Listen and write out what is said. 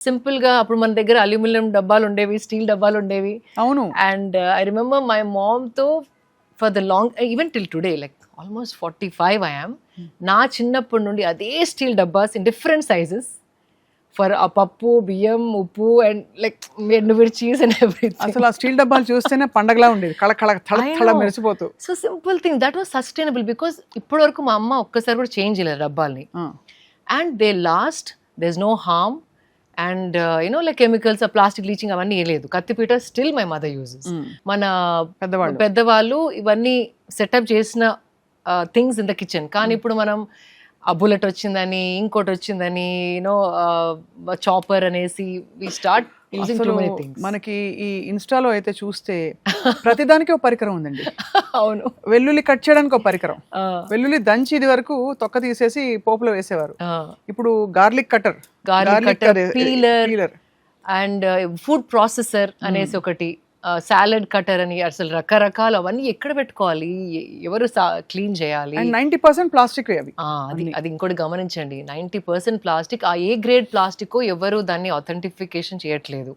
Simple గా అప్పుడు మన దగ్గర అల్యూమినియం డబ్బాలు ఉండేవి, స్టీల్ డబ్బాలు ఉండేవి. అవును. And I remember my mom తో for the long even till today like almost 45 I am. నా చిన్నప్పటి నుండి అదే స్టీల్ డబ్బాస్ ఇన్ డిఫరెంట్ సైజెస్ ఫర్ ఆ పప్పు, బియ్యం, ఉప్పు అండ్ లైక్ ఎండుమిర్చీస్ అండ్ ఎవ్రీథింగ్. అసలు ఆ స్టీల్ డబ్బాలు చూస్తేనే పండగలా ఉండేది, కళ కళ తళ తళ మెరిసిపోతూ. So simple thing that was sustainable because ఇప్పటి వరకు మా అమ్మ ఒక్కసారి కూడా చేంజ్ చేయలేదు డబ్బాల్ని. And they last, there is no harm and you know like chemicals, plastic leaching అవన్నీ ఏ లేదు. కత్తిపీట స్టిల్ మై మదర్ యూజెస్. మన పెద్దవాళ్ళు ఇవన్నీ సెటప్ చేసిన థింగ్స్ ఇన్ ద కిచెన్. కానీ ఇప్పుడు మనం ఆ బుల్లెట్ వచ్చిందని, ఇంకోటి వచ్చిందని, యూనో చాపర్ అనేసి we start using too many things. మనకి ఈ ఇన్స్టాలో అయితే చూస్తే ప్రతిదానికి ఒక పరికరం ఉందండి. అవును. వెల్లుల్లి కట్ చేయడానికి ఒక పరికరం, వెల్లుల్లి దంచి ఇది వరకు తొక్క తీసేసి పోపులో వేసేవారు. ఇప్పుడు garlic cutter, peeler and food processor అనేసి ఒకటి, సాలడ్ కటర్ అని, అసలు రకరకాలు అవన్నీ ఎక్కడ పెట్టుకోవాలి, ఎవరు క్లీన్ చేయాలి. 90% ప్లాస్టిక్ అవి. అది ఇంకోటి గమనించండి, 90% ప్లాస్టిక్. ఆ ఏ గ్రేడ్ ప్లాస్టిక్ ఎవరు దాన్ని ఆథెంటిఫికేషన్ చేయట్లేదు.